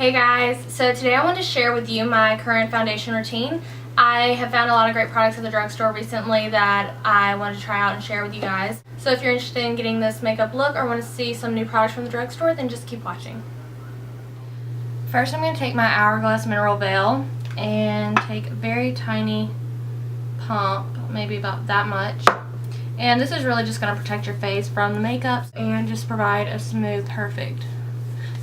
Hey guys, so today I want to share with you my current foundation routine. I have found a lot of great products at the drugstore recently that I wanted to try out and share with you guys. So if you're interested in getting this makeup look or want to see some new products from the drugstore, then just keep watching. First I'm going to take my Hourglass Mineral Veil and take a very tiny pump, maybe about that much. And this is really just going to protect your face from the makeup and just provide a smooth, perfect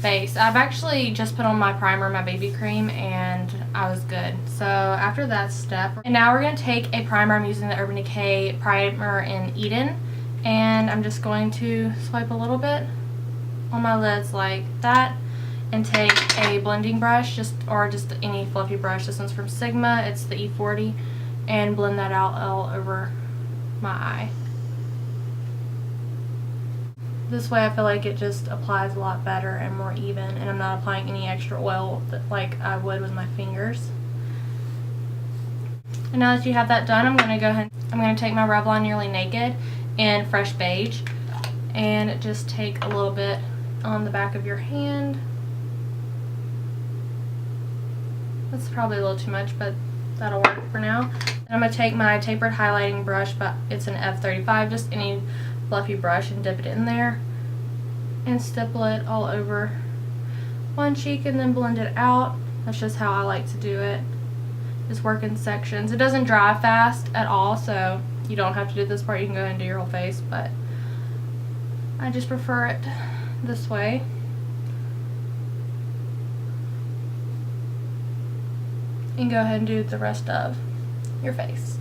face. I've actually just put on my primer, my BB cream, and I was good. So after that step, and now we're going to take a primer. I'm using the Urban Decay primer in Eden, and I'm just going to swipe a little bit on my lids like that and take a blending brush, just any fluffy brush. This one's from Sigma, it's the E40, and blend that out all over my eye. This way I feel like it just applies a lot better and more even, and I'm not applying any extra oil like I would with my fingers. And now that you have that done, I'm going to go ahead, I'm going to take my Revlon Nearly Naked in Fresh Beige and just take a little bit on the back of your hand. That's probably a little too much, but that'll work for now. And I'm going to take my tapered highlighting brush, but it's an F35, just any fluffy brush, and dip it in there and stipple it all over one cheek and then blend it out. That's just how I like to do it. Just work in sections. It doesn't dry fast at all, so you don't have to do this part. You can go ahead and do your whole face, but I just prefer it this way. And go ahead and do the rest of your face.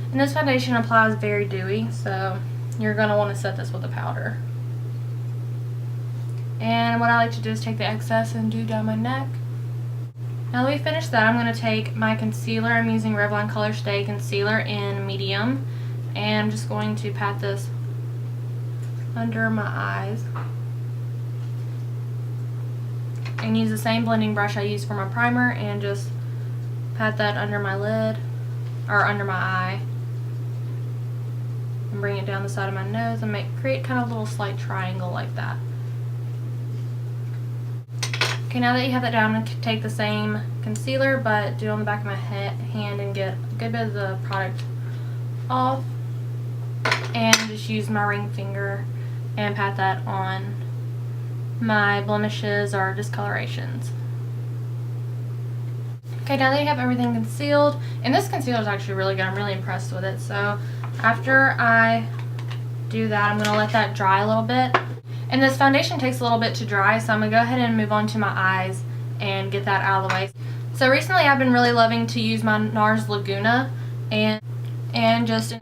And this foundation applies very dewy, so you're going to want to set this with a powder. And what I like to do is take the excess and do down my neck. Now that we finished that, I'm going to take my concealer. I'm using Revlon Color Stay Concealer in Medium, and I'm just going to pat this under my eyes. And use the same blending brush I used for my primer and just pat that under my lid, or under my eye. And bring it down the side of my nose and create kind of a little slight triangle like that. Okay, now that you have that down, I'm going to take the same concealer but do it on the back of my hand and get a good bit of the product off, and just use my ring finger and pat that on my blemishes or discolorations. Okay, now that you have everything concealed, and this concealer is actually really good, I'm really impressed with it. So after I do that, I'm going to let that dry a little bit. And this foundation takes a little bit to dry, so I'm going to go ahead and move on to my eyes and get that out of the way. So recently I've been really loving to use my NARS Laguna and just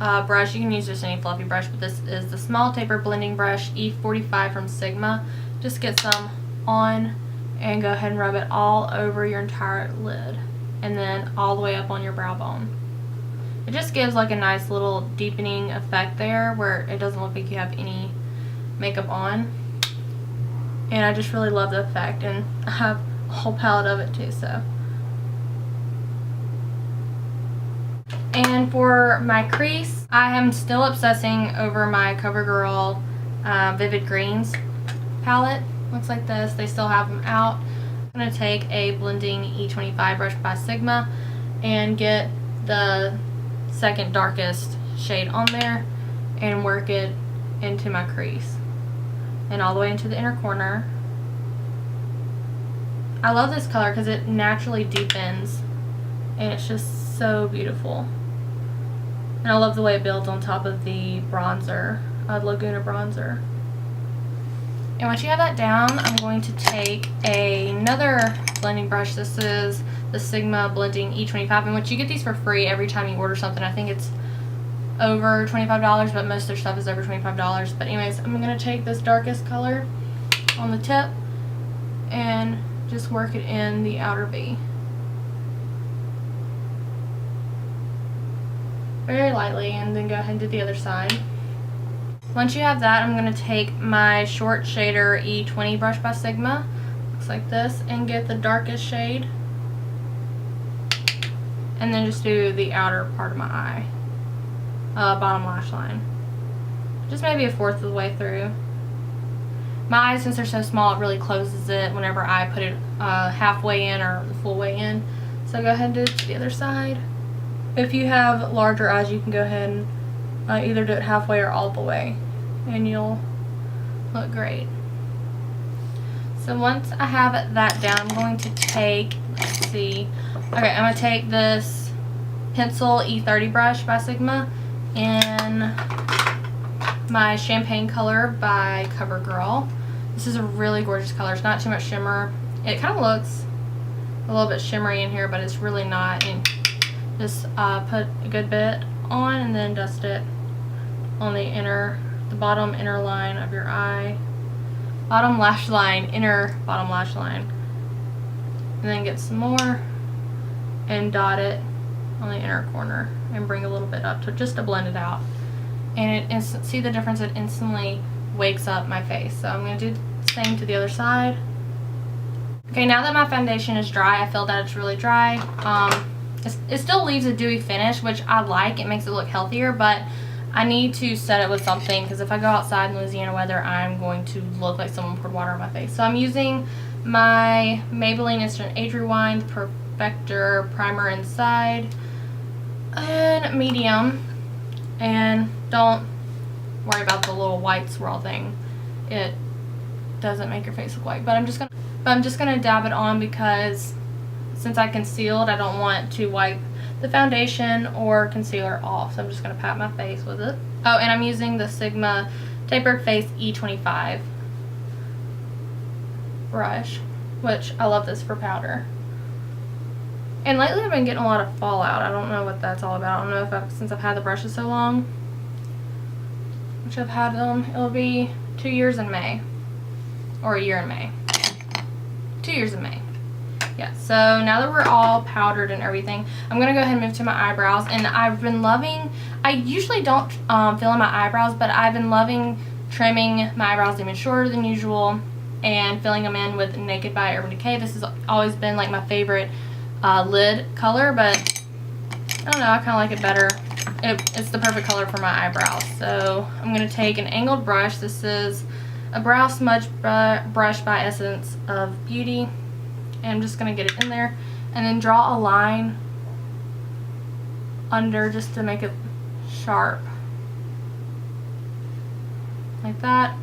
a brush. You can use just any fluffy brush, but this is the small taper blending brush E45 from Sigma. Just get some on and go ahead and rub it all over your entire lid and then all the way up on your brow bone. It just gives like a nice little deepening effect there where it doesn't look like you have any makeup on. And I just really love the effect, and I have a whole palette of it too. So, and for my crease, I am still obsessing over my CoverGirl Vivid Greens palette. Looks like this. They still have them out. I'm going to take a blending E25 brush by Sigma and get the second darkest shade on there and work it into my crease and all the way into the inner corner. I love this color because it naturally deepens and it's just so beautiful. And I love the way it builds on top of the bronzer, Laguna bronzer. And once you have that down, I'm going to take another blending brush. This is the Sigma Blending E25, and which you get these for free every time you order something. I think it's over $25, but most of their stuff is over $25. But anyways, I'm going to take this darkest color on the tip and just work it in the outer V. Very lightly, and then go ahead and do the other side. Once you have that, I'm going to take my short shader E20 brush by Sigma, looks like this, and get the darkest shade, and then just do the outer part of my eye, bottom lash line, just maybe a fourth of the way through. My eyes, since they're so small, it really closes it whenever I put it halfway in or the full way in. So go ahead and do it to the other side. If you have larger eyes, you can go ahead and either do it halfway or all the way, and you'll look great. So once I have that down, I'm going to take, let's see, okay, I'm going to take this pencil E30 brush by Sigma and my champagne color by CoverGirl. This is a really gorgeous color. It's not too much shimmer. It kind of looks a little bit shimmery in here, but it's really not. And just put a good bit on and then dust it on the bottom inner line of your eye. Bottom lash line, inner bottom lash line. And then get some more and dot it on the inner corner and bring a little bit up just to blend it out. And see the difference? It instantly wakes up my face. So I'm going to do the same to the other side. Okay, now that my foundation is dry, I feel that it's really dry. It still leaves a dewy finish, which I like. It makes it look healthier, but I need to set it with something, because if I go outside in Louisiana weather, I'm going to look like someone poured water on my face. So I'm using my Maybelline Instant Age Rewind Perfector Primer inside and medium. And don't worry about the little white swirl thing. It doesn't make your face look white. But I'm just gonna dab it on, because since I concealed, I don't want to wipe the foundation or concealer off. So I'm just going to pat my face with it. Oh, and I'm using the Sigma Tapered Face E25 brush, which I love this for powder. And lately I've been getting a lot of fallout. I don't know what that's all about. I don't know if since I've had the brushes so long, which I've had them, it'll be 2 years in May, or a year in May. 2 years in May. Yeah, so now that we're all powdered and everything, I'm going to go ahead and move to my eyebrows. And I've been loving, I usually don't fill in my eyebrows, but I've been loving trimming my eyebrows even shorter than usual and filling them in with Naked by Urban Decay. This has always been like my favorite lid color, but I don't know, I kind of like it better. It's the perfect color for my eyebrows. So I'm going to take an angled brush. This is a brow smudge brush by Essence of Beauty. And I'm just going to get it in there and then draw a line under just to make it sharp. Like that.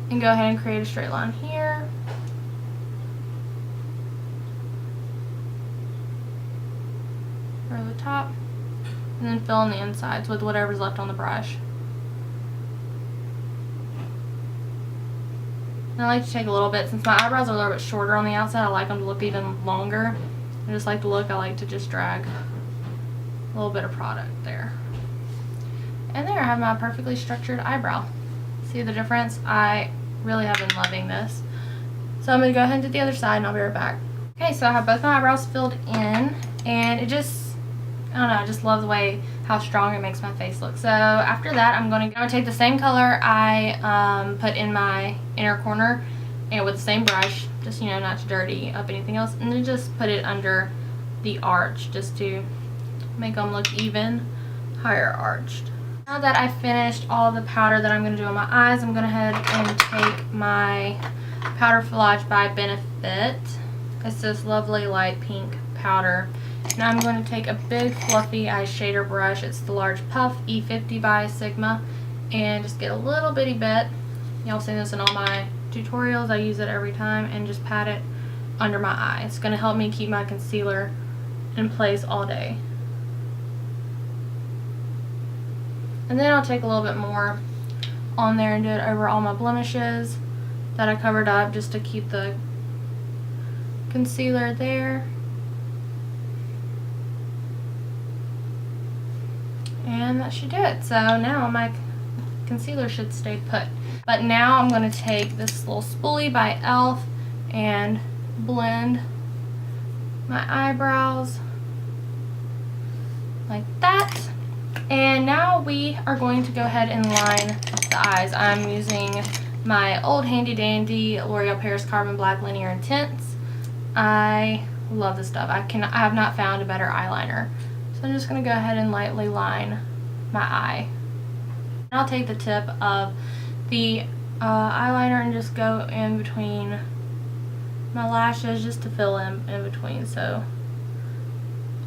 And go ahead and create a straight line here. Over the top. And then fill in the insides with whatever's left on the brush. And I like to take a little bit, since my eyebrows are a little bit shorter on the outside, I like them to look even longer. I just like the look, I like to just drag a little bit of product there. And there I have my perfectly structured eyebrow. See the difference? I really have been loving this. So I'm going to go ahead and do the other side and I'll be right back. Okay, so I have both my eyebrows filled in, and it just, I don't know, I just love the way how strong it makes my face look. So after that, I'm going to take the same color I put in my inner corner, and with the same brush, just, you know, not to dirty up anything else, and then just put it under the arch just to make them look even higher arched. Now that I've finished all the powder that I'm going to do on my eyes, I'm going to head and take my Powder Fillage by Benefit. It's this lovely light pink powder. Now I'm going to take a big fluffy eye shader brush. It's the large puff E50 by Sigma, and just get a little bitty bit. Y'all seen this in all my tutorials. I use it every time, and just pat it under my eye. It's going to help me keep my concealer in place all day. And then I'll take a little bit more on there and do it over all my blemishes that I covered up, just to keep the concealer there. And that should do it. So now my concealer should stay put. But now I'm going to take this little spoolie by e.l.f. and blend my eyebrows like that. And now we are going to go ahead and line the eyes. I'm using my old handy dandy L'Oreal Paris Carbon Black Linear Intense. I love this stuff. I have not found a better eyeliner. So I'm just going to go ahead and lightly line my eye. And I'll take the tip of the eyeliner and just go in between my lashes just to fill in between so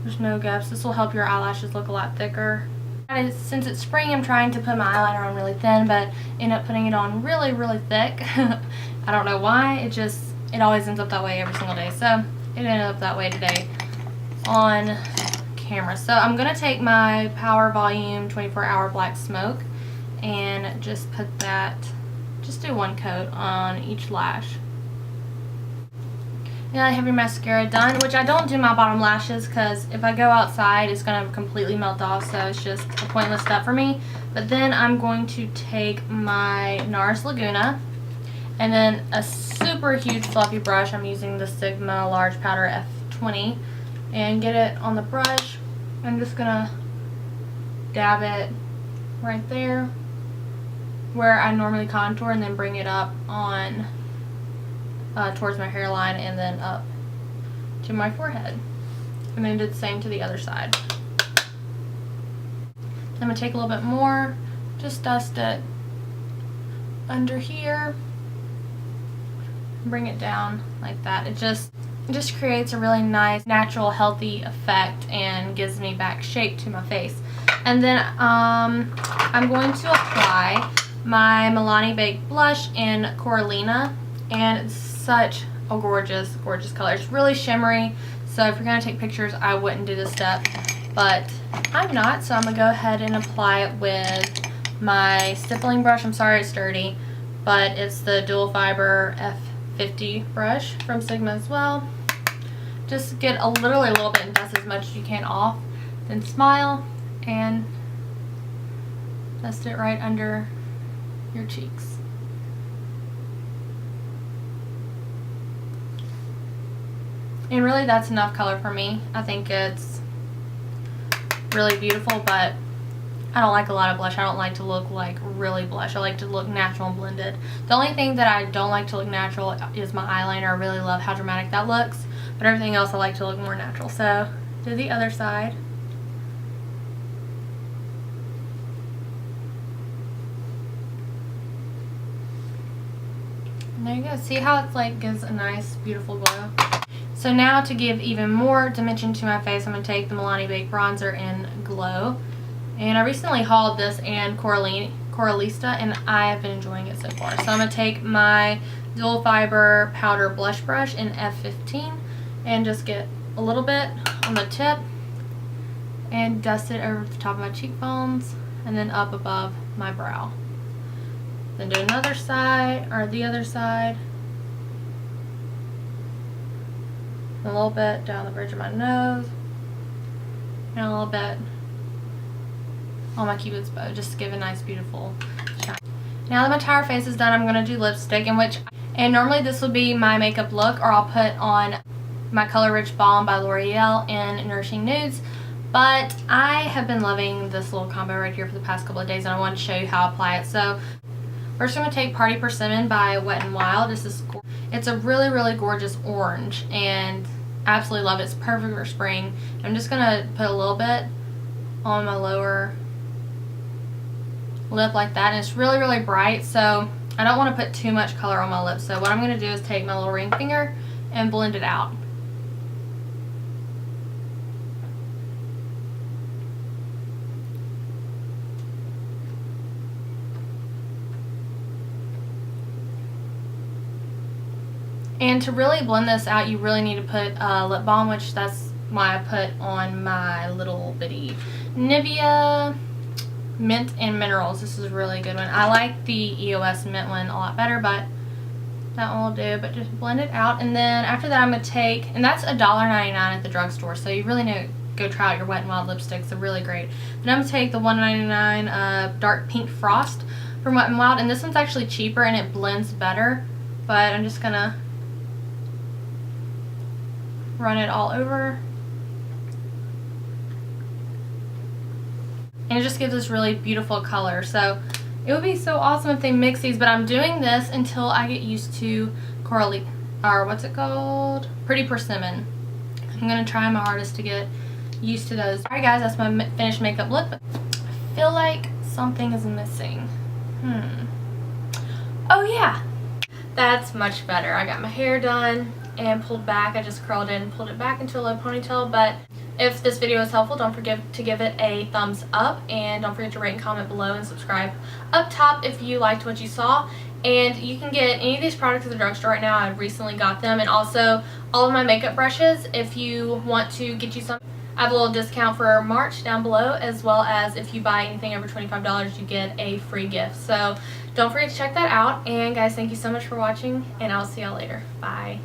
there's no gaps. This will help your eyelashes look a lot thicker. Since it's spring, I'm trying to put my eyeliner on really thin, but end up putting it on really, really thick. I don't know why. It always ends up that way every single day. So it ended up that way today on camera. So I'm going to take my Power Volume 24-Hour Black Smoke and just put that, just do one coat on each lash. Now I have your mascara done, which I don't do my bottom lashes because if I go outside it's going to completely melt off, so it's just a pointless step for me. But then I'm going to take my NARS Laguna and then a super huge fluffy brush. I'm using the Sigma Large Powder F20 and get it on the brush. I'm just going to dab it right there where I normally contour and then bring it up on towards my hairline and then up to my forehead. And then do the same to the other side. I'm going to take a little bit more, just dust it under here, bring it down like that. It just creates a really nice, natural, healthy effect and gives me back shape to my face. And then I'm going to apply my Milani Baked Blush in Coralina, and it's such a gorgeous, gorgeous color. It's really shimmery, so if you're going to take pictures, I wouldn't do this step, but I'm not, so I'm going to go ahead and apply it with my stippling brush. I'm sorry it's dirty, but it's the Dual Fiber F50 brush from Sigma as well. Just get literally a little bit and dust as much as you can off, then smile and dust it right under your cheeks. And really that's enough color for me. I think it's really beautiful, but I don't like a lot of blush. I don't like to look like really blush. I like to look natural and blended. The only thing that I don't like to look natural is my eyeliner. I really love how dramatic that looks, but everything else I like to look more natural. So do the other side. And there you go. See how it's like gives a nice beautiful glow. So now to give even more dimension to my face, I'm going to take the Milani Baked Bronzer in Glow. And I recently hauled this and Coralista, and I have been enjoying it so far. So I'm going to take my Dual Fiber Powder Blush Brush in F15 and just get a little bit on the tip and dust it over the top of my cheekbones and then up above my brow. Then do another side, or the other side. A little bit down the bridge of my nose, and a little bit on my Cupid's bow, just to give a nice beautiful shine. Now that my entire face is done, I'm going to do lipstick, and normally this would be my makeup look, or I'll put on my Color Rich Balm by L'Oreal in Nourishing Nudes, but I have been loving this little combo right here for the past couple of days, and I wanted to show you how I apply it. So first I'm going to take Party Persimmon by Wet n Wild. It's a really, really gorgeous orange, and I absolutely love it. It's perfect for spring. I'm just going to put a little bit on my lower lip like that, and it's really, really bright, so I don't want to put too much color on my lips. So what I'm going to do is take my little ring finger and blend it out. And to really blend this out, you really need to put lip balm, which that's why I put on my little bitty Nivea Mint and Minerals. This is a really good one. I like the EOS Mint one a lot better, but that one will do. But just blend it out, and then after that I'm going to take, and that's $1.99 at the drugstore, so you really need to go try out your Wet n Wild lipsticks. They're really great. Then I'm going to take the $1.99 Dark Pink Frost from Wet n Wild, and this one's actually cheaper and it blends better, but I'm just going to run it all over, and it just gives this really beautiful color. So it would be so awesome if they mix these, but I'm doing this until I get used to what's it called? Pretty Persimmon. I'm going to try my hardest to get used to those. Alright guys, that's my finished makeup look, but I feel like something is missing. Oh yeah, that's much better. I got my hair done and pulled back. I just curled it and pulled it back into a low ponytail. But if this video was helpful, don't forget to give it a thumbs up, and don't forget to rate and comment below and subscribe up top if you liked what you saw. And you can get any of these products at the drugstore right now. I recently got them, and also all of my makeup brushes. If you want to get you some, I have a little discount for March down below, as well as if you buy anything over $25, you get a free gift. So don't forget to check that out. And guys, thank you so much for watching, and I'll see y'all later. Bye.